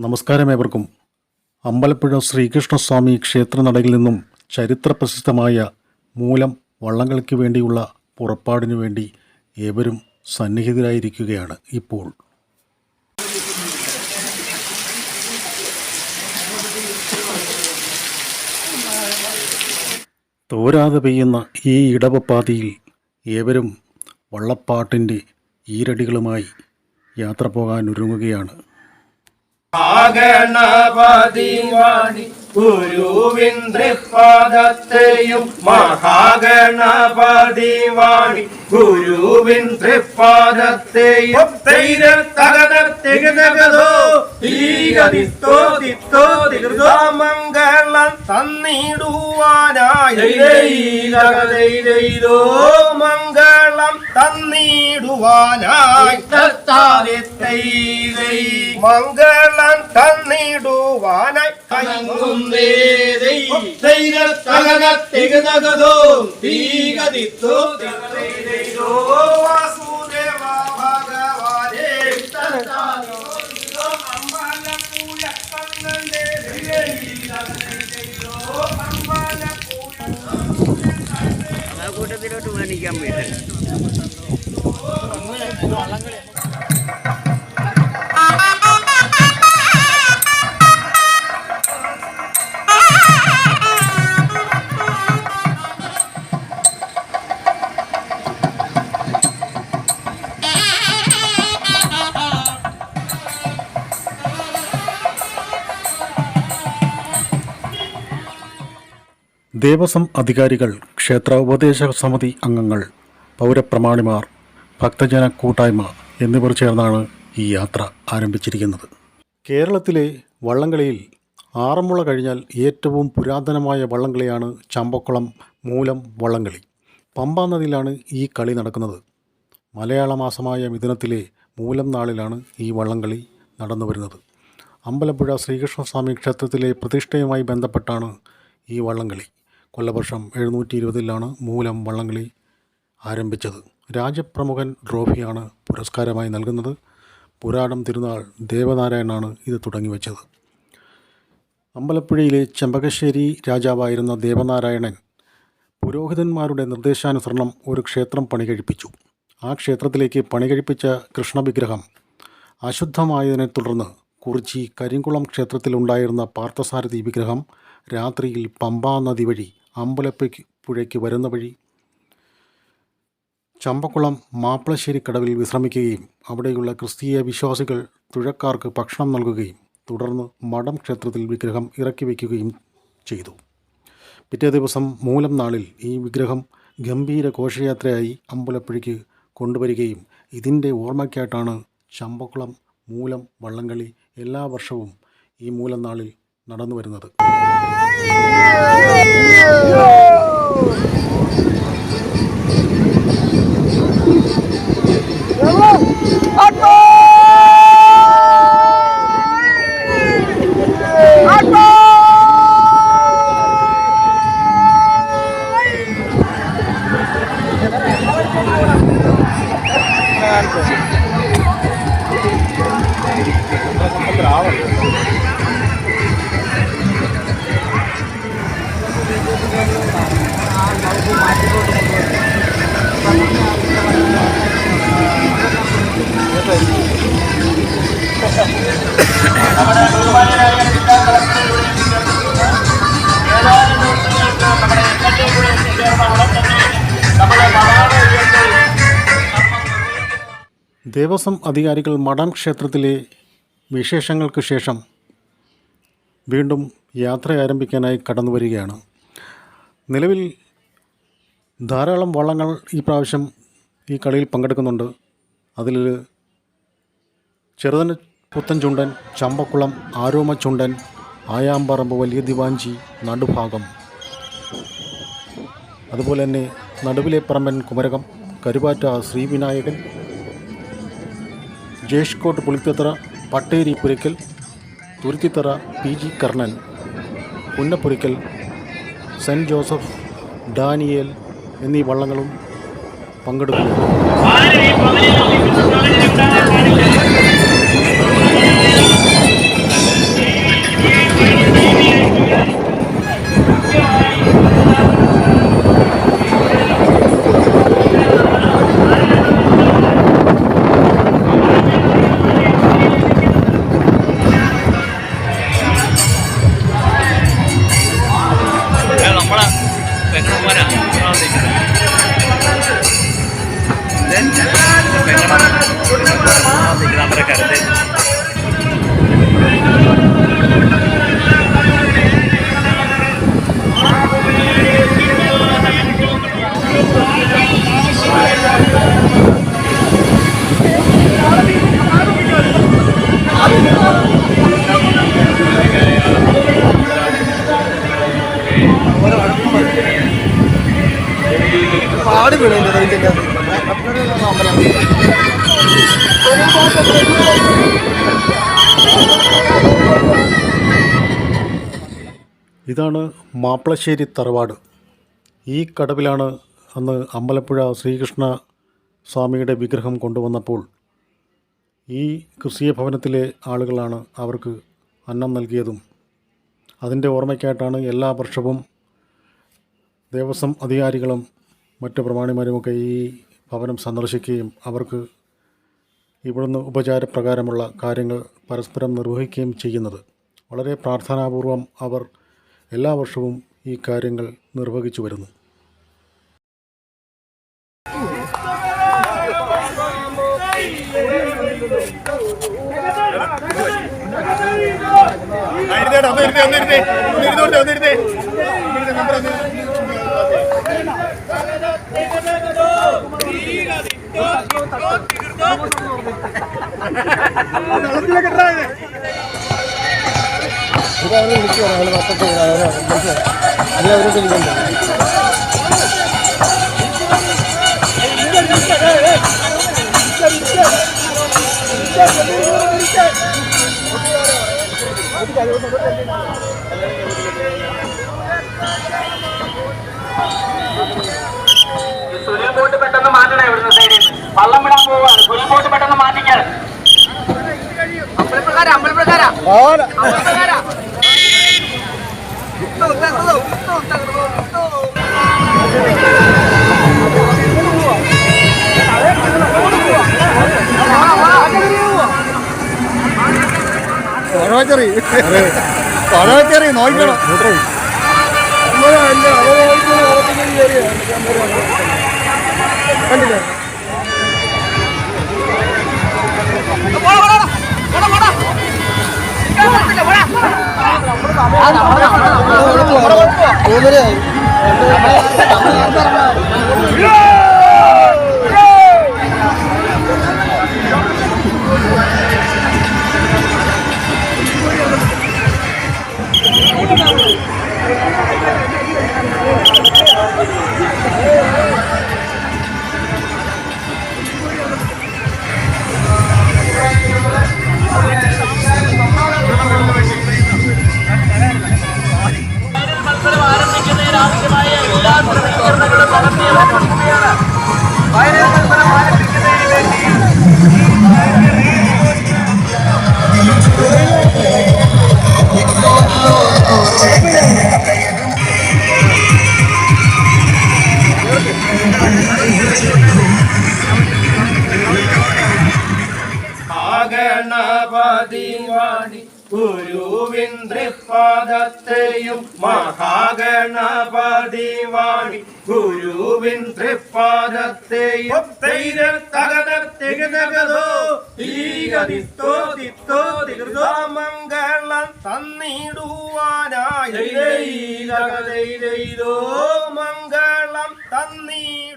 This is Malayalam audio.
നമസ്കാരം ഏവർക്കും. അമ്പലപ്പുഴ ശ്രീകൃഷ്ണസ്വാമി ക്ഷേത്രനടയിൽ നിന്നും ചരിത്രപ്രസിദ്ധമായ മൂലം വള്ളംകളിക്ക് വേണ്ടിയുള്ള പുറപ്പാടിനു വേണ്ടി ഏവരും സന്നിഹിതരായിരിക്കുകയാണ് ഇപ്പോൾ. തോരാതെ പെയ്യുന്ന ഈ ഇടവപ്പാതിയിൽ ഏവരും വള്ളപ്പാട്ടിൻ്റെ ഈരടികളുമായി യാത്ര പോകാൻ ഒരുങ്ങുകയാണ്. മഹാഗണപതി വാണി ഗുരുവിൻ തൃപ്പാദത്തെയും മഹാഗണപതി വാണി ഗുരുവിൻ തൃപ്പാദത്തെയും മംഗളം തന്നിടുവാനായി മംഗളം തന്നിടുവാനായി മംഗളം തന്നിടുവാനായി വാസുദേവ ഭഗവാനേ കൂട്ടത്തിലോട്ട് കാണിക്കാൻ പറ്റില്ല. ദേവസ്വം അധികാരികൾ, ക്ഷേത്ര ഉപദേശക സമിതി അംഗങ്ങൾ, പൗരപ്രമാണിമാർ, ഭക്തജന കൂട്ടായ്മ എന്നിവർ ചേർന്നാണ് ഈ യാത്ര ആരംഭിച്ചിരിക്കുന്നത്. കേരളത്തിലെ വള്ളംകളിയിൽ ആറന്മുള കഴിഞ്ഞാൽ ഏറ്റവും പുരാതനമായ വള്ളംകളിയാണ് ചമ്പക്കുളം മൂലം വള്ളംകളി. പമ്പാ നദിയിലാണ് ഈ കളി നടക്കുന്നത്. മലയാള മാസമായ മിഥുനത്തിലെ മൂലം നാളിലാണ് ഈ വള്ളംകളി നടന്നു വരുന്നത്. അമ്പലപ്പുഴ ശ്രീകൃഷ്ണസ്വാമി ക്ഷേത്രത്തിലെ പ്രതിഷ്ഠയുമായി ബന്ധപ്പെട്ടാണ് ഈ വള്ളംകളി. കൊല്ലവർഷം 720 മൂലം വള്ളംകളി ആരംഭിച്ചത്. രാജപ്രമുഖൻ ട്രോഫിയാണ് പുരസ്കാരമായി നൽകുന്നത്. പുരാടം തിരുനാൾ ദേവനാരായണനാണ് ഇത് തുടങ്ങിവെച്ചത്. അമ്പലപ്പുഴയിലെ ചെമ്പകശ്ശേരി രാജാവായിരുന്ന ദേവനാരായണൻ പുരോഹിതന്മാരുടെ നിർദ്ദേശാനുസരണം ഒരു ക്ഷേത്രം പണികഴിപ്പിച്ചു. ആ ക്ഷേത്രത്തിലേക്ക് പണികഴിപ്പിച്ച കൃഷ്ണവിഗ്രഹം അശുദ്ധമായതിനെ തുടർന്ന് കുറിച്ചി കരിങ്കുളം ക്ഷേത്രത്തിലുണ്ടായിരുന്ന പാർത്ഥസാരഥി വിഗ്രഹം രാത്രിയിൽ പമ്പാ നദി വഴി അമ്പലപ്പുഴയ്ക്ക് വരുന്ന വഴി ചമ്പക്കുളം മാപ്പിളശ്ശേരി കടവിൽ വിശ്രമിക്കുകയും അവിടെയുള്ള ക്രിസ്തീയ വിശ്വാസികൾ തുഴക്കാർക്ക് ഭക്ഷണം നൽകുകയും തുടർന്ന് മഠം ക്ഷേത്രത്തിൽ വിഗ്രഹം ഇറക്കി വയ്ക്കുകയും ചെയ്തു. പിറ്റേ ദിവസം മൂലം നാളിൽ ഈ വിഗ്രഹം ഗംഭീര ഘോഷയാത്രയായി അമ്പലപ്പുഴയ്ക്ക് കൊണ്ടുവരികയും ഇതിൻ്റെ ഓർമ്മയ്ക്കായിട്ടാണ് ചമ്പക്കുളം മൂലം വള്ളംകളി എല്ലാ വർഷവും ഈ മൂലം നാളിൽ നടന്നു വരുന്നത്. ദേവസ്വം അധികാരികൾ മഠം ക്ഷേത്രത്തിലെ വിശേഷങ്ങൾക്ക് ശേഷം വീണ്ടും യാത്ര ആരംഭിക്കാനായി കടന്നു വരികയാണ്. നിലവിൽ ധാരാളം വള്ളങ്ങൾ ഈ പ്രാവശ്യം ഈ കളിയിൽ പങ്കെടുക്കുന്നുണ്ട്. അതിൽ ചെറുതന പുത്തൻചുണ്ടൻ, ചമ്പക്കുളം ആരോമച്ചുണ്ടൻ, ആയാമ്പറമ്പ് വലിയ ദിവാഞ്ചി, നടുഭാഗം, അതുപോലെ തന്നെ നടുവിലെ പറമ്പൻ കുമരകം, കരുവാറ്റ ശ്രീവിനായകൻ, ജേഷ്കോട്ട് പുളിത്തത്ര, Patteri Puraykkal, Thuruthithara PG Karnan, Punnappurackal, Saint Joseph, Daniel എന്നീ വള്ളങ്ങളും പങ്കെടുക്കുന്നു. പാടി വീണതിൻ്റെ ഇതാണ് മാപ്പിളശ്ശേരി തറവാട്. ഈ കടവിലാണ് അന്ന് അമ്പലപ്പുഴ ശ്രീകൃഷ്ണ സ്വാമിയുടെ വിഗ്രഹം കൊണ്ടുവന്നപ്പോൾ ഈ ക്രിസ്തീയ ഭവനത്തിലെ ആളുകളാണ് അവർക്ക് അന്നം നൽകിയതും. അതിൻ്റെ ഓർമ്മയ്ക്കായിട്ടാണ് എല്ലാ വർഷവും ദേവസ്വം അധികാരികളും മറ്റ് പ്രമാണിമാരുമൊക്കെ ഈ ഭവനം സന്ദർശിക്കുകയും അവർക്ക് ഇവിടുന്ന് ഉപചാരപ്രകാരമുള്ള കാര്യങ്ങൾ പരസ്പരം നിർവഹിക്കുകയും ചെയ്യുന്നത്. വളരെ പ്രാർത്ഥനാപൂർവം അവർ എല്ലാ വർഷവും ഈ കാര്യങ്ങൾ നിർവഹിച്ചു വരുന്നു. സുനിൽ ബോട്ട് പെട്ടെന്ന് മാറ്റണേ ഇവിടുന്ന് സൈഡിൽ നിന്ന്. വള്ളം വിടാൻ പോവാണ്. സുനിൽ ബോട്ട് പെട്ടെന്ന് മാറ്റിക്കാൻ. അമ്പലപ്രകാരം പഴവച്ചറി നോക്കണം. കണ്ടില്ലേ ആരംഭിക്കുന്നതിന് ആവശ്യമായ എല്ലാ ക്രമീകരണങ്ങളും നടത്തിയവരാണ്. ഫൈനൽ മത്സരം ആരംഭിക്കുന്നതിന് വേണ്ടി ഗണപതി വാണി ഗുരുവിൻ തൃപ്പാദത്തെയും മഹാഗണപതി വാണി ഗുരുവിൻ തൃപ്പാദത്തെയും മംഗളം തന്നിടുവാനായി മംഗളം തന്നിടുവാനായി